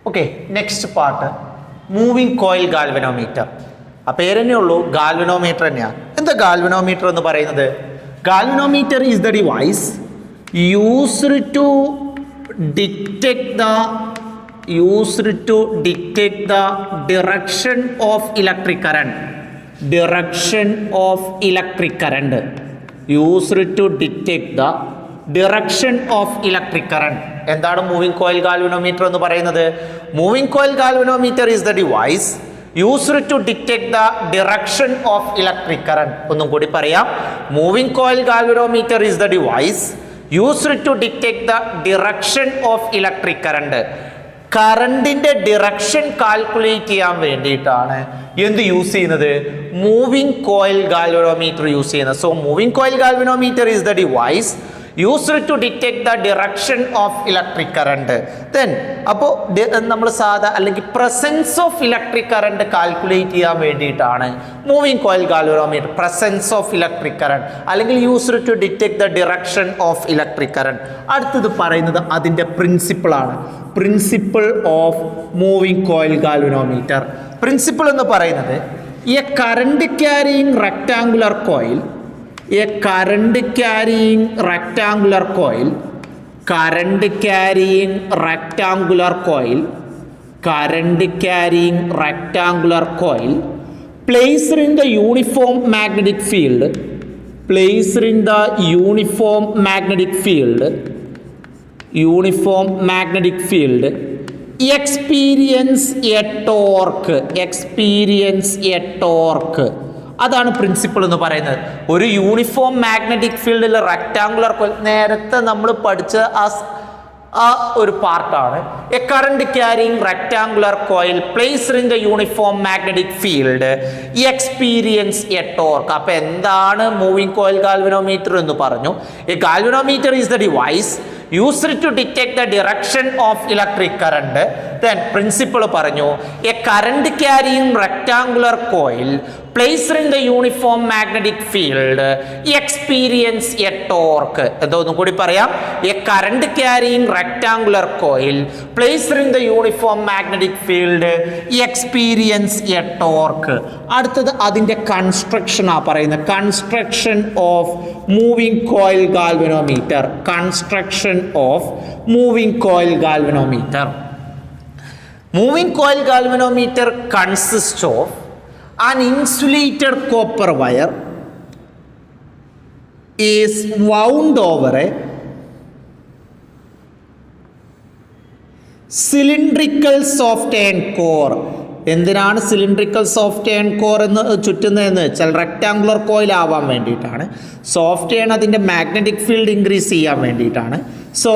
Okay, next part moving coil galvanometer. ആ പേരെന്നെ ഉള്ളൂ, ഗാൽവനോമീറ്റർ തന്നെയാണ്. എന്താ ഗാൽവനോമീറ്റർ എന്ന് പറയുന്നത്? Galvanometer is the device used to detect the direction of electric current. Direction of electric current. Used to detect the direction of electric current. എന്താണ് moving coil galvanometer എന്ന് പറയുന്നത്? Moving coil galvanometer is the device used to detect the direction of electric current. ഒന്നും കൂടി പറയാം. Moving coil galvanometer is the device used to detect the direction of electric current. കറണ്ടിന്റെ direction calculate ചെയ്യാൻ വേണ്ടിയിട്ടാണ് എന്ത് use ചെയ്യുന്നത്? Moving coil galvanometer use ചെയ്യുന്നത്. So moving coil galvanometer is the device used to detect the direction of electric current. Then അപ്പോൾ നമ്മൾ അല്ലെങ്കിൽ presence of electric current calculate ചെയ്യാൻ വേണ്ടിയിട്ടാണ് moving coil galvanometer. Presence of electric current അല്ലെങ്കിൽ used to detect the direction of electric current. അടുത്തത് പറയുന്നത് അതിൻ്റെ പ്രിൻസിപ്പിളാണ്. Principle of moving coil galvanometer. Principle എന്ന് പറയുന്നത് a current carrying rectangular coil placed in the uniform magnetic field experience a torque. അതാണ് principle എന്ന് പറയുന്നത്. ഒരു യൂണിഫോം മാഗ്നറ്റിക് ഫീൽഡിൽ റെക്ടാങ്കുലർ കോയിൽ, നേരത്തെ നമ്മൾ പഠിച്ച ആ ഒരു പാർട്ടാണ്. A current carrying rectangular coil placed in the uniform magnetic field experience a torque. അപ്പൊ എന്താണ് മൂവിംഗ് കോയിൽ ഗാൽവനോമീറ്റർ എന്ന് പറഞ്ഞു? A galvanometer is the device used to detect the direction of electric current. Then principle പറഞ്ഞു a current carrying rectangular coil placed in the uniform magnetic field experience a torque. എന്തോന്നും കൂടി പറയാം? a current carrying rectangular coil placed in the uniform magnetic field experience a torque. അടുത്തത് അതിൻ്റെ construction ആ പറയുന്നത്. Construction of moving coil galvanometer. Construction of moving coil galvanometer. Moving coil galvanometer consists of an insulated copper wire is wound over a cylindrical soft iron core. എന്തിനാണ് cylindrical soft iron core എന്ന് ചുറ്റുന്നതെന്ന് വെച്ചാൽ rectangular coil ആവാൻ വേണ്ടിയിട്ടാണ്. Soft iron അതിൻ്റെ magnetic field increase ചെയ്യാൻ വേണ്ടിയിട്ടാണ്. So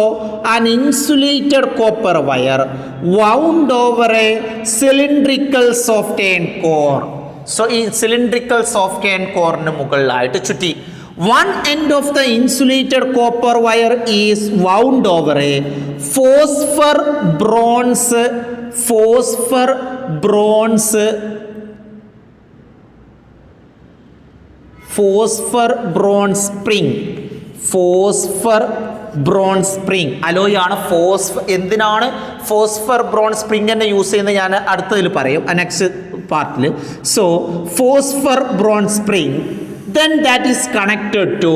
an insulated copper wire wound over A cylindrical soft iron core. So ഈ cylindrical soft iron കോറിന് മുകളിലായിട്ട് ചുറ്റി. One end of the insulated copper wire is wound over a phosphor bronze spring. അലോയാണ് എന്തിനാണ് phosphor bronze spring തന്നെ use ചെയ്യുന്നത് ഞാൻ അടുത്തതിൽ പറയും, next പാർട്ടിൽ. So phosphor bronze spring, then that is connected to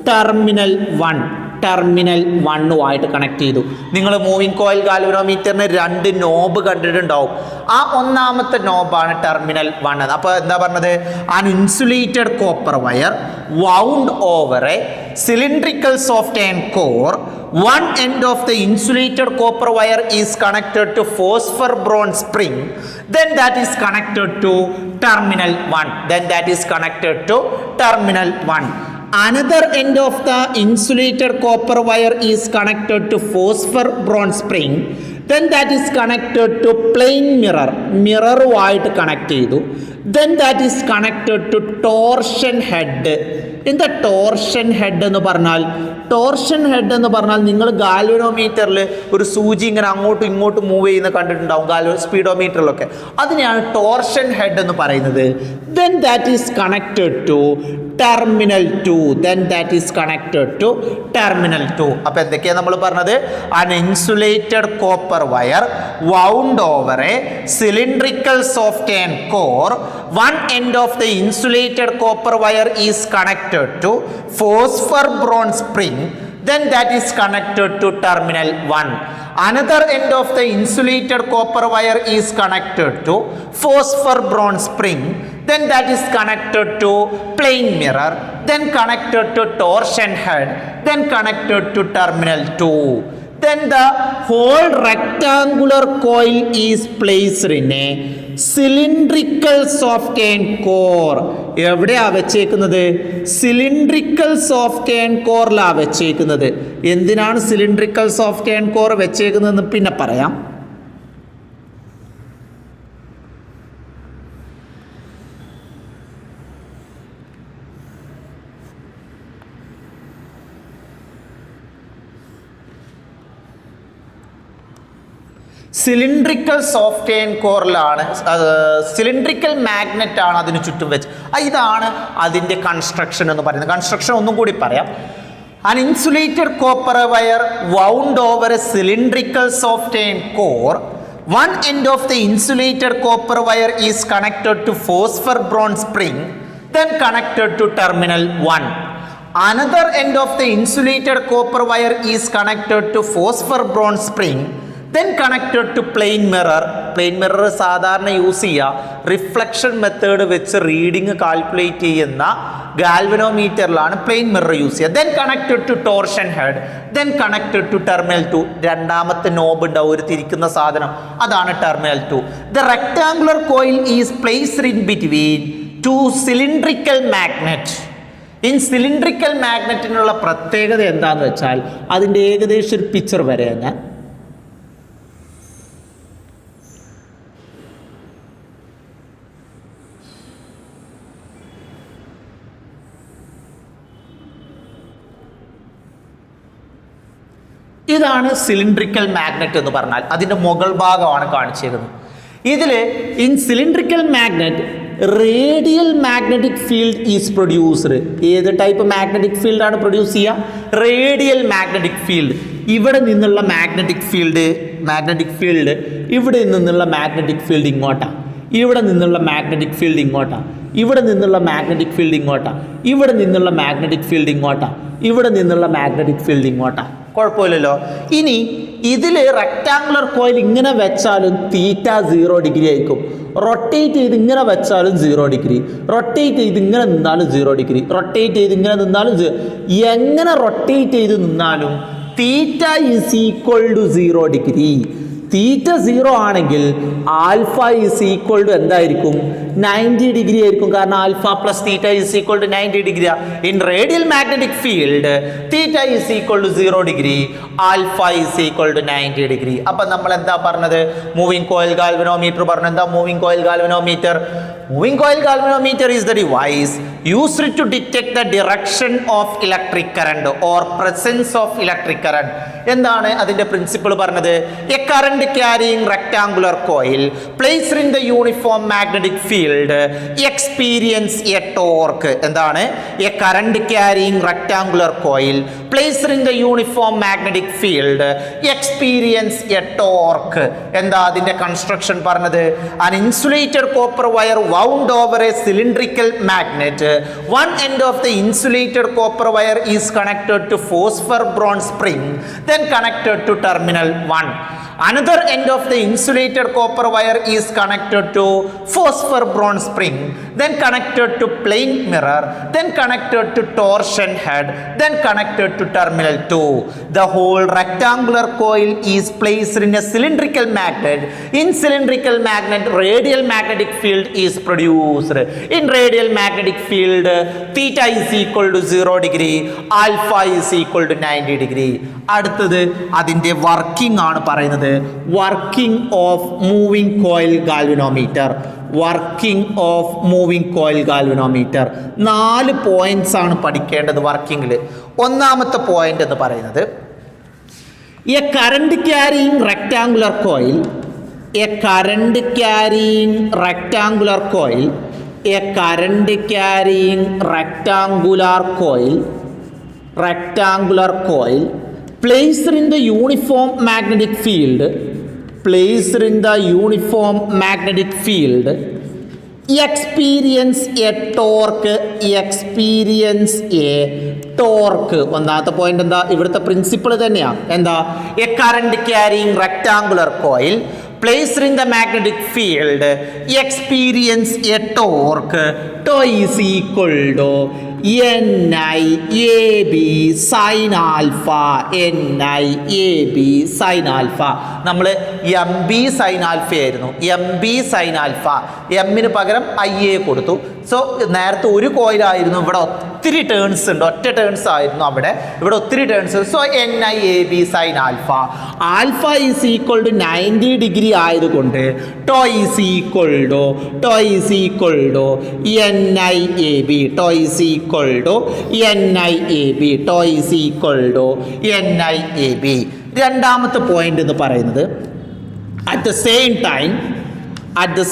terminal 1. Terminal 1 connect ചെയ്തു. നിങ്ങൾ moving coil ഗാൽവനോമീറ്ററിന് 2 knob കണ്ടിട്ടുണ്ടാവും. ആ ഒന്നാമത്തെ നോബാണ് ടെർമിനൽ 1. അപ്പോൾ എന്താ പറഞ്ഞത്? An insulated copper wire wound over A cylindrical soft iron core. One end of the insulated copper wire is connected to phosphor bronze spring. Then that is connected to terminal 1. Another end of the insulated copper wire is connected to phosphor bronze spring. Then that is connected to plane mirror ആയിട്ട് connect ചെയ്തു. Then that is connected to torsion head. എന്താ torsion head എന്ന് പറഞ്ഞാൽ? Torsion head എന്ന് പറഞ്ഞാൽ നിങ്ങൾ ഗാൽവനോമീറ്ററിൽ ഒരു സൂചി ഇങ്ങനെ അങ്ങോട്ടും ഇങ്ങോട്ടും മൂവ് ചെയ്യുന്ന കണ്ടിട്ടുണ്ടാവും, സ്പീഡോമീറ്ററിലൊക്കെ. അതിനെയാണ് ടോർഷൻ ഹെഡ് എന്ന് പറയുന്നത്. then that is connected to terminal 2. then that is connected to terminal 2. അപ്പോൾ എന്തൊക്കെയാണ് നമ്മൾ പറഞ്ഞത്? an insulated copper wire wound over a cylindrical soft iron core. one end of the insulated copper wire is connected to phosphor bronze spring. then that is connected to terminal 1. another end of the insulated copper wire is connected to phosphor bronze spring. then that is connected to plane mirror. then connected to torsion head. then connected to terminal 2. then the whole rectangular coil is placed in a cylindrical soft iron core. എവിടെയാ വെച്ചേക്കുന്നത്? Cylindrical soft iron കോറിലാണ് വെച്ചേക്കുന്നത്. എന്തിനാണ് cylindrical soft iron core വെച്ചേക്കുന്നതെന്ന് പിന്നെ പറയാം. Cylindrical soft iron കോറിലാണ്, cylindrical magnet ആണ് അതിന് ചുറ്റും വെച്ച്. ഇതാണ് അതിൻ്റെ കൺസ്ട്രക്ഷൻ എന്ന് പറയുന്നത്. കൺസ്ട്രക്ഷൻ ഒന്നും കൂടി പറയാം. an insulated copper wire wound over a cylindrical soft iron core. one end of the insulated copper wire is connected to phosphor bronze spring. then connected to terminal 1. another end of the insulated copper wire is connected to phosphor bronze spring. then connected to plane mirror. plane mirror സാധാരണ use ചെയ്യുക reflection method വെച്ച് reading calculate ചെയ്യുന്ന ഗാൽവനോമീറ്ററിലാണ് plain mirror use ചെയ്യുക. then connected to torsion head. then connected to terminal 2. രണ്ടാമത്തെ knob ഉണ്ടാവും, ഒരു തിരിക്കുന്ന സാധനം, അതാണ് terminal 2. the rectangular coil is placed in between two cylindrical magnets. Cylindrical മാഗ്നറ്റിനുള്ള പ്രത്യേകത എന്താണെന്ന് വെച്ചാൽ അതിൻ്റെ ഏകദേശം ഒരു പിക്ചർ വരെയാണ് ഞാൻ. ഇതാണ് സിലിണ്ട്രിക്കൽ മാഗ്നറ്റ് എന്ന് പറഞ്ഞാൽ അതിൻ്റെ മുകൾ ഭാഗമാണ് കാണിച്ചിരുന്നത്. ഇതിൽ in cylindrical magnet radial magnetic field is produced. ഏത് ടൈപ്പ് മാഗ്നറ്റിക് ഫീൽഡാണ് പ്രൊഡ്യൂസ് ചെയ്യുക? Radial magnetic field. ഇവിടെ നിന്നുള്ള മാഗ്നറ്റിക് ഫീൽഡ് ഇവിടെ നിന്നുള്ള മാഗ്നറ്റിക് ഫീൽഡ് ഇങ്ങോട്ടാണ്, ഇവിടെ നിന്നുള്ള മാഗ്നറ്റിക് ഫീൽഡ് ഇങ്ങോട്ടാണ്, ഇവിടെ നിന്നുള്ള മാഗ്നറ്റിക് ഫീൽഡ് ഇങ്ങോട്ടാണ്, ഇവിടെ നിന്നുള്ള മാഗ്നറ്റിക് ഫീൽഡ് ഇങ്ങോട്ടാണ്, ഇവിടെ നിന്നുള്ള മാഗ്നറ്റിക് ഫീൽഡ് ഇങ്ങോട്ടാണ്. കുഴപ്പമില്ലല്ലോ. ഇനി ഇതിൽ റെക്ടാങ്കുലർ കോയിൽ ഇങ്ങനെ വെച്ചാലും തീറ്റ 0 ഡിഗ്രി ആയിരിക്കും. റൊട്ടേറ്റ് ചെയ്ത് ഇങ്ങനെ വെച്ചാലും 0 ഡിഗ്രി, റൊട്ടേറ്റ് ചെയ്ത് ഇങ്ങനെ നിന്നാലും 0 ഡിഗ്രി, റൊട്ടേറ്റ് ചെയ്ത് ഇങ്ങനെ നിന്നാലും എങ്ങനെ റൊട്ടേറ്റ് ചെയ്ത് നിന്നാലും theta is equal to 0 degree. Theta 0 ആണെങ്കിൽ ആൽഫ ഈസ് ഈക്വൽ ടു എന്തായിരിക്കും? 90 ഡിഗ്രി ആയിരിക്കും. കാരണം alpha plus theta is equal to 90 degree. In radial magnetic field theta is equal to 0 degree, alpha is equal to 90 degree. അപ്പം നമ്മൾ എന്താ പറഞ്ഞത്? Moving coil galvanometer പറഞ്ഞു. എന്താ moving coil galvanometer? Moving coil galvanometer is the device used to detect the direction of electric current or presence of electric current. എന്താണ് അതിൻ്റെ principle പറഞ്ഞത്? A current carrying rectangular coil placed in the uniform magnetic field experience a torque. എന്താണ്? a current carrying rectangular coil placed in the uniform magnetic field experience a torque. എന്താ അതിൻ്റെ construction പറഞ്ഞത്? an insulated copper wire wound over a cylindrical magnet. one end of the insulated copper wire is connected to phosphor bronze spring, then connected to terminal 1. another end of the insulated copper wire is connected to phosphor bronze spring, then connected to plane mirror, then connected to torsion head, then connected to terminal 2. the whole rectangular coil is placed in a cylindrical magnet. in cylindrical magnet radial magnetic field is produced. in radial magnetic field theta is equal to 0 degree, alpha is equal to 90 degree. അടുത്തത് അതിൻ്റെ working ആണ് പറയുന്നത്. രണ്ടാമത്തത് working of moving coil galvanometer. Working of moving coil galvanometer 4 points ആണ് പഠിക്കേണ്ടത് വർക്കിങ്ങിൽ. ഒന്നാമത്തെ point എന്ന് പറയുന്നത് a current carrying rectangular coil, A current carrying rectangular coil, A current carrying rectangular coil, rectangular coil placed in the uniform magnetic field, placed in the uniform magnetic field, experience a torque, experience a torque. ഒന്നാമത്തെ point എന്താ? ഇവിടുത്തെ principle തന്നെയാണ്. എന്താ? A current carrying rectangular coil placed in the magnetic field experience a torque, tau is equal to NIAB sin alpha, NIAB sin alpha. നമ്മൾ MB sin alpha ആയിരുന്നു, MB sin alpha, എമ്മിന് പകരം IA കൊടുത്തു. So നേരത്തെ ഒരു കോയിലായിരുന്നു, ഇവിടെ ഒത്തിരി turns ഉണ്ട്, ഒറ്റ ടേൺസ് ആയിരുന്നു അവിടെ, ഇവിടെ ഒത്തിരി turns. So NIAB sin alpha, alpha is equal to 90 degree ആയതുകൊണ്ട് tau is equal to NIAB, tau is equal to NIAB, tau is equal to NIAB. രണ്ടാമത്തെ പോയിന്റ് എന്ന് പറയുന്നത് at the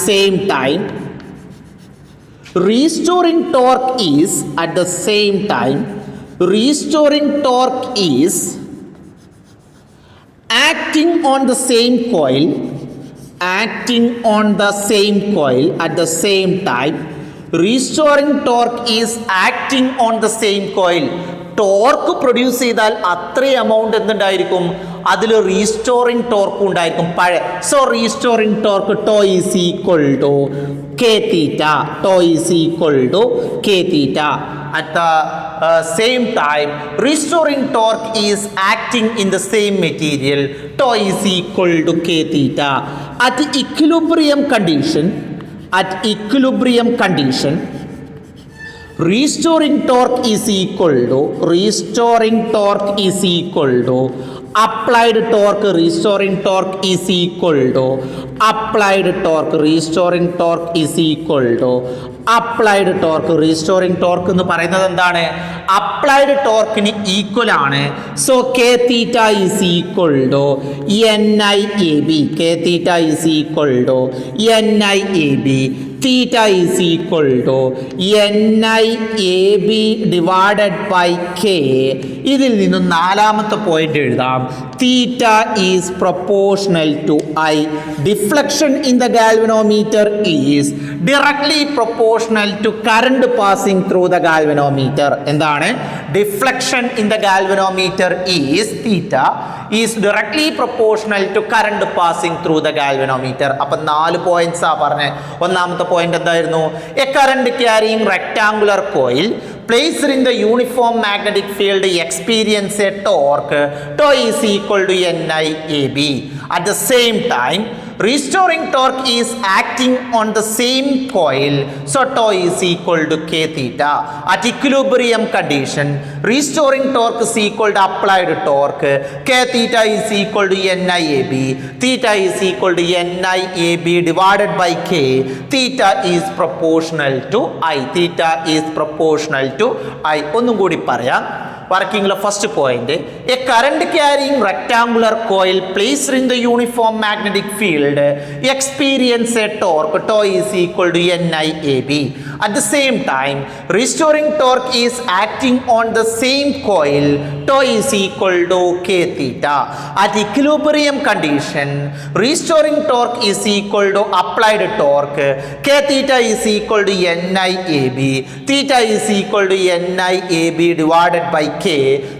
same time restoring torque is, at the same time restoring torque is acting on the same coil, acting on the same coil, at the same time restoring torque is acting on the same coil. Torque produce ചെയ്താൽ അത്രയും amount എന്തുണ്ടായിരിക്കും? അതിൽ restoring torque ഉണ്ടായിരിക്കും പഴയ. So restoring torque tau is equal to K theta, tau is equal to K theta. At the same time restoring torque is acting in the same material, tau is equal to k theta. At equilibrium condition, restoring torque is equal to applied torque, restoring torque is equal to applied torque, restoring torque is equal to applied torque. restoring torque എന്ന് പറയുന്നത് എന്താണ്? Applied ടോർക്കിന് equal ആണ്. So K theta is equal to NIAB, K theta is equal to NIAB, theta is equal to NIAB divided by K. ഇതിൽ നിന്നും നാലാമത്തെ point എഴുതാം. Theta is proportional to I. Deflection in the galvanometer is directly proportional to current passing through the galvanometer. എന്താണ്? Deflection in the galvanometer is theta is directly proportional to current passing through the galvanometer. അപ്പം 4 points ആ പറഞ്ഞത്. ഒന്നാമത്തെ point എന്തായിരുന്നു? A current carrying rectangular coil placed in the uniform magnetic field experience a torque, tau is equal to NIAB. At the same time restoring torque is acting on the same coil, so tau is equal to k theta. At equilibrium condition restoring torque is equal to applied torque, k theta is equal to NIAB, theta is equal to NIAB divided by k. Theta is proportional to I, theta is proportional to I. ഒന്നും കൂടി പറയാം. വർക്കിംഗിലെ first point, a current carrying rectangular coil placed in the uniform magnetic field experience a torque, tau is equal to NIAB. At the same time restoring torque is acting on the same coil, tau is equal to k theta. At equilibrium condition restoring torque is equal to applied torque, k theta is equal to NIAB, theta is equal to NIAB divided by k.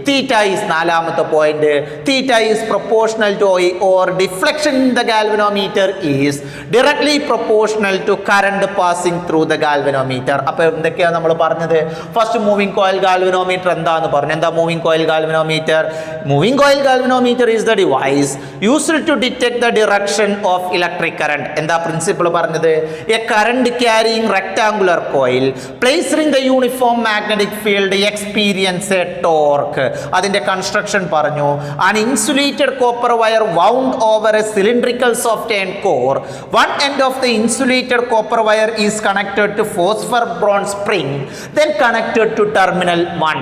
Theta is നാലാമത്തെ point. Theta is proportional to I, or deflection in the galvanometer is directly proportional to current passing through the galvanometer. Galvanometer. അപ്പോൾ എന്തൊക്കെയാണ് നമ്മൾ പറഞ്ഞത്? First moving coil galvanometer എന്താന്ന് പറഞ്ഞു. എന്താ moving coil galvanometer? Moving coil galvanometer is the device used to detect the direction of electric current. എന്താ principle പറഞ്ഞത്? A current carrying rectangular coil placed in the uniform magnetic field experience a torque. അതിന്റെ construction പറഞ്ഞു. An insulated copper wire wound over a cylindrical soft end core. One end of the insulated copper wire is connected to phosphor bronze spring, then connected to terminal 1.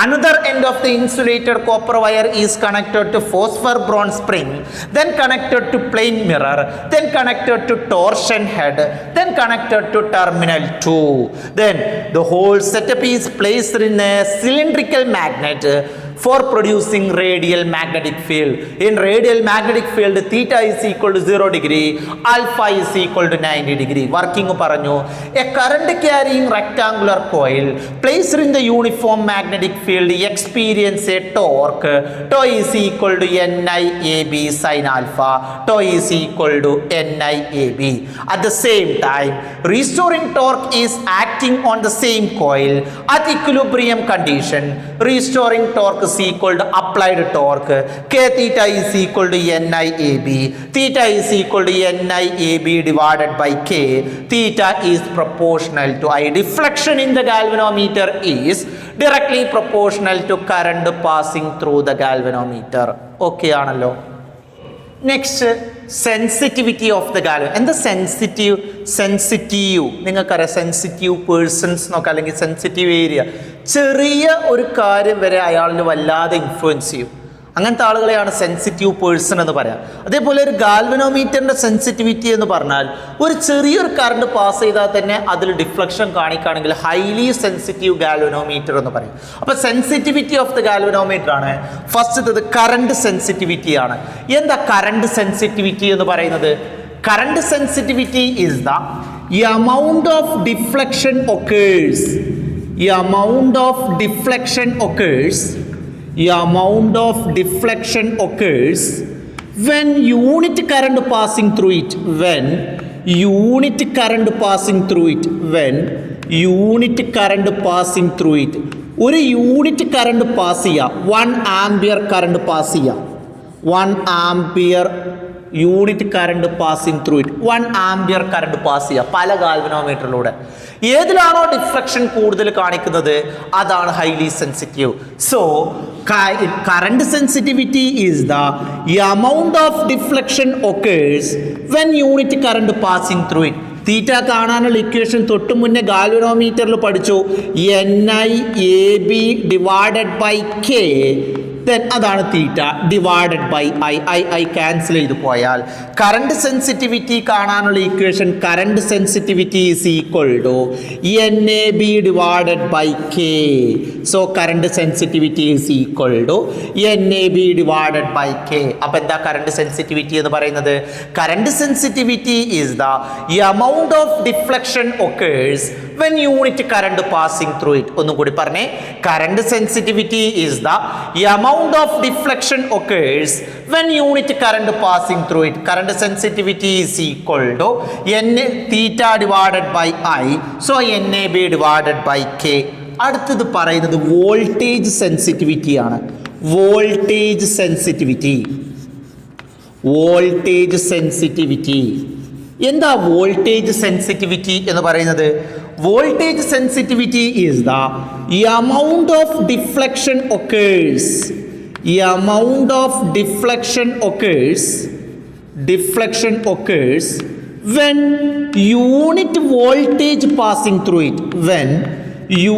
Another end of the insulated copper wire is connected to phosphor bronze spring, then connected to plane mirror, then connected to torsion head, then connected to terminal 2. Then the whole setup is placed in a cylindrical magnet for producing radial magnetic field. In radial magnetic field, theta is equal to 0 degree, alpha is equal to 90 degree. Working പറഞ്ഞു. A current carrying rectangular coil placed in the uniform magnetic field experience a torque. Tau is equal to NIAB sin alpha. Tau is equal to NIAB. At the same time, restoring torque is acting on the same coil at equilibrium condition. Restoring torque is equal to applied torque. K theta is equal to NIAB. Theta is equal to NIAB divided by K. Theta is proportional to I. Deflection in the galvanometer is directly proportional to current passing through the galvanometer. Okay ആണല്ലോ. Next sensitivity of the Galwan. എന്താ sensitive നിങ്ങൾക്കറിയാം. Sensitive persons എന്നൊക്കെ അല്ലെങ്കിൽ sensitive area. ചെറിയ ഒരു കാര്യം വരെ അയാളിന് വല്ലാതെ ഇൻഫ്ലുവൻസ് ചെയ്യും. അങ്ങനത്തെ ആളുകളെയാണ് സെൻസിറ്റീവ് പേഴ്സൺ എന്ന് പറയാം. അതേപോലെ ഒരു ഗാൽവനോമീറ്ററിൻ്റെ സെൻസിറ്റിവിറ്റി എന്ന് പറഞ്ഞാൽ ഒരു ചെറിയൊരു കറണ്ട് പാസ് ചെയ്താൽ തന്നെ അതിൽ ഡിഫ്ലക്ഷൻ കാണിക്കുകയാണെങ്കിൽ ഹൈലി സെൻസിറ്റീവ് ഗാൽവനോമീറ്റർ എന്ന് പറയും. അപ്പോൾ സെൻസിറ്റിവിറ്റി ഓഫ് ദ ഗാൽവനോമീറ്റർ ആണ് ഫസ്റ്റത്തത്. കറണ്ട് സെൻസിറ്റിവിറ്റി ആണ്. എന്താ കറണ്ട് സെൻസിറ്റിവിറ്റി എന്ന് പറയുന്നത്? Current sensitivity is the amount of deflection occurs. amount of deflection occurs when unit current passing through it. When unit current passing through it. ഒരു unit current pass ചെയ്യുക. 1 ampere current pass ചെയ്യുക. 1 ampere unit current passing through it. 1 ampere current pass ചെയ്യുക പല ഗാൽവനോമീറ്ററിലൂടെ. ഏതിലാണോ deflection കൂടുതൽ കാണിക്കുന്നത് അതാണ് highly sensitive. So current sensitivity is the amount of deflection occurs when unit current passing through it. Theta കാണാനുള്ള equation തൊട്ട് മുന്നേ ഗാൽവനോമീറ്ററിൽ പഠിച്ചു. NIAB divided by K. അതാണ് theta divided by I cancel ചെയ്ത് പോയാൽ കറണ്ട് സെൻസിറ്റിവിറ്റി കാണാനുള്ള equation current sensitivity is equal to NAB divided by K. So current sensitivity is equal to NAB divided by K. അപ്പോൾ എന്താ current sensitivity എന്ന് പറയുന്നത്? Current sensitivity is the amount of deflection occurs when unit current passing through it. ഒന്നും കൂടി പറഞ്ഞേ. Current sensitivity is the amount of deflection occurs when unit current passing through it. Current sensitivity is equal to theta divided by I. So NAB divided by K. അടുത്തത് പറയുന്നത് voltage sensitivity ആണ്. Voltage sensitivity എന്താ voltage sensitivity എന്ന് പറയുന്നത്? Voltage sensitivity is the amount of deflection occurs. amount of deflection occurs when unit voltage passing through it. When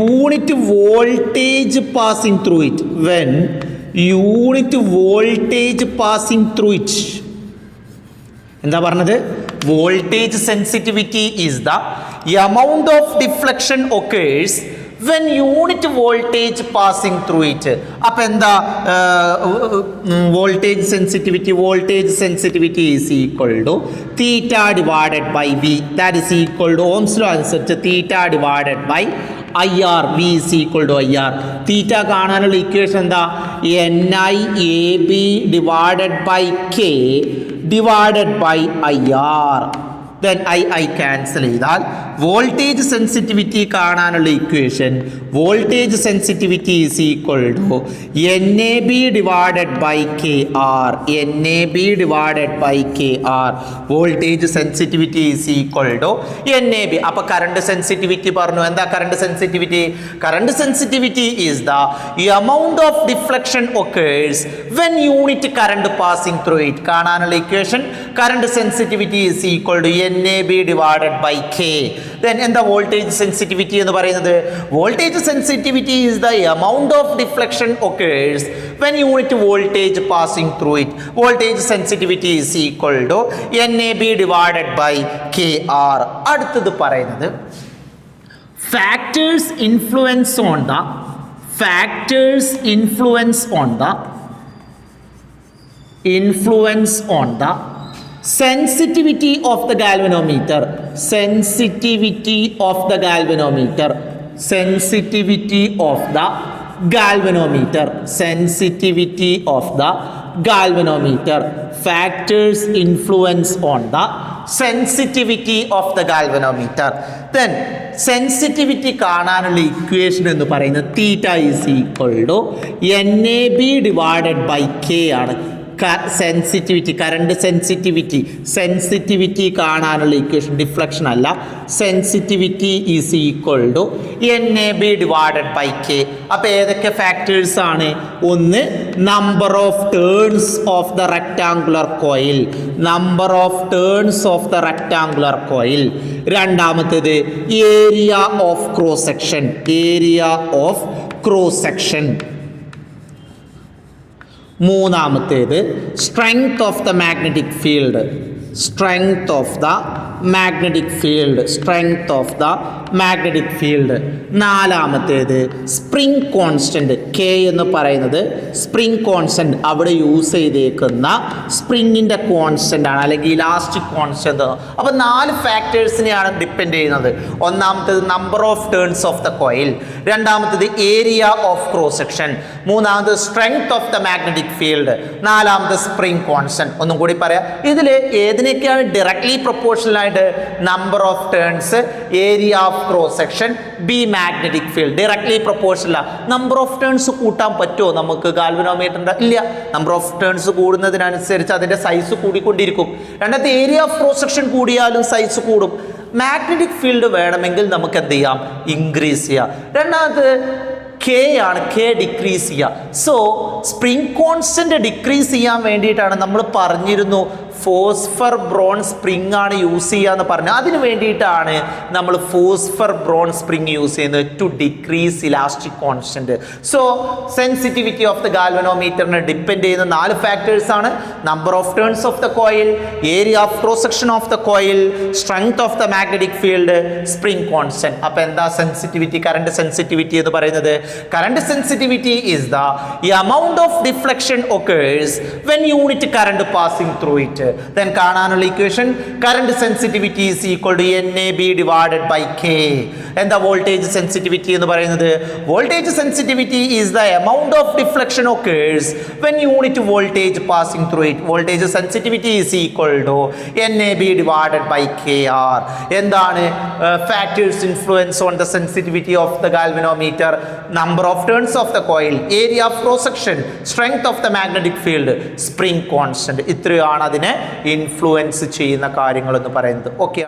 unit voltage passing through it. എന്താ പറഞ്ഞത്? Voltage sensitivity is the amount of deflection occurs when unit voltage passing through it. അപ്പോൾ എന്താ voltage sensitivity is equal to theta divided by V. That is equal to ohm's law അനുസരിച്ച് theta divided by IR. V is equal to IR. Theta കാണാനുള്ള equation എന്താ? NIAB divided by K divided by IR. then I cancel ചെയ്താൽ voltage sensitivity കാണാനുള്ള equation voltage sensitivity is equal to NAB divided by KR. NAB divided by KR. Voltage sensitivity is equal to NAB. അപ്പോൾ current sensitivity പറഞ്ഞു. എന്താ current sensitivity? Current sensitivity is the amount of deflection occurs when unit current passing through it. കാണാനുള്ള equation current sensitivity is equal to NAB divided by K. Then എന്താ voltage sensitivity എന്ന് പറയുന്നത്? Voltage sensitivity is the amount of deflection occurs when unit voltage passing through it. Voltage sensitivity is equal to NAB divided by KR. അടുത്തത് പറയുന്നത് factors influence on the sensitivity of the galvanometer. Sensitivity of the galvanometer. Sensitivity of the galvanometer. Sensitivity of the galvanometer. Factors influence on the sensitivity of the galvanometer. Then sensitivity കാണാനുള്ള equation എന്ന് പറയുന്നത് theta is equal to NAB divided by K ആണ്. Sensitivity current sensitivity കാണാനുള്ള equation deflection അല്ല. Sensitivity is equal to NAB divided by K. അപ്പോൾ ഏതൊക്കെ factors ആണ്? ഒന്ന് number of turns of the rectangular coil. Number of turns of the rectangular coil. രണ്ടാമത്തേത് area of cross section. Area of cross section. മൂന്നാമത്തേത് strength of the magnetic field. Strength of the magnetic field. Strength of the magnetic field. നാലാമത്തേത് spring constant. K എന്ന് പറയുന്നത് spring constant. അവിടെ use ചെയ്തേക്കുന്ന സ്പ്രിങ്ങിൻ്റെ constant ആണ്, അല്ലെങ്കിൽ elastic constant. അപ്പോൾ 4 ഫാക്ടേഴ്സിനെയാണ് depend ചെയ്യുന്നത്. ഒന്നാമത്തേത് number of turns of the coil. രണ്ടാമത്തേത് ഏരിയ ഓഫ് ക്രോസ് സെക്ഷൻ. മൂന്നാമത് strength of the magnetic field. നാലാമത് സ്പ്രിംഗ് കോൺസ്റ്റന്റ്. ഒന്നും കൂടി പറയാം. ഇതിൽ ഏതിനൊക്കെയാണ് ഡയറക്ട്ലി പ്രൊപ്പോർഷണൽ ആയിട്ട്? Number of turns, area of cross section, B magnetic field. Directly proportional. Number of turns കൂട്ടാൻ പറ്റുമോ നമുക്ക് ഗാൽവനോമീറ്ററിന്റെ? ഇല്ല. നമ്പർ ഓഫ് ടേൺസ് കൂടുന്നതിനനുസരിച്ച് അതിന്റെ സൈസ് കൂടിക്കൊണ്ടിരിക്കും. രണ്ടാമത്തെ ഏരിയ ഓഫ് ക്രോസ് സെക്ഷൻ കൂടിയാലും സൈസ് കൂടും. മാഗ്നറ്റിക് ഫീൽഡ് വേണമെങ്കിൽ നമുക്ക് എന്ത് ചെയ്യാം? ഇൻക്രീസ് ചെയ്യാം. രണ്ടാമത് K ആണ്. K ഡിക്രീസ് ചെയ്യുക. സോ സ്പ്രിംഗ് കോൺസ്റ്റന്റ് ഡിക്രീസ് ചെയ്യാൻ വേണ്ടിയിട്ടാണ് നമ്മൾ പറഞ്ഞിരുന്നു ഫോസ്ഫർ ബ്രോൺ സ്പ്രിംഗ് ആണ് യൂസ് ചെയ്യുക എന്ന് പറഞ്ഞു. അതിന് വേണ്ടിയിട്ടാണ് നമ്മൾ ഫോസ്ഫർ ബ്രോൺ സ്പ്രിംഗ് യൂസ് ചെയ്യുന്നത്, to decrease elastic constant. So sensitivity of the ഗാൽവനോമീറ്ററിനെ ഡിപ്പെൻഡ് ചെയ്യുന്ന 4 ഫാക്ടേഴ്സ് ആണ്. Number of turns of the coil, area of cross section of the coil, strength of the magnetic field, spring constant. അപ്പോൾ എന്താ sensitivity? Current sensitivity എന്ന് പറയുന്നത്, current sensitivity is the amount of deflection occurs when unit current passing through it. Then കാണാനുള്ള equation current sensitivity is equal to NAB divided by K. എന്താ voltage sensitivity എന്ന് പറയുന്നത്? Voltage sensitivity is the amount of deflection occurs when unit voltage passing through it. Voltage sensitivity is equal to NAB divided by KR. എന്താണ് factors influence on the sensitivity of the galvanometer? Number of turns of the coil, area of cross section, strength of the magnetic field, spring constant. ഇത്രയാണ് അതിനെ influence ചെയ്യുന്ന കാര്യങ്ങൾ എന്ന് പറയുന്നത്. Okay.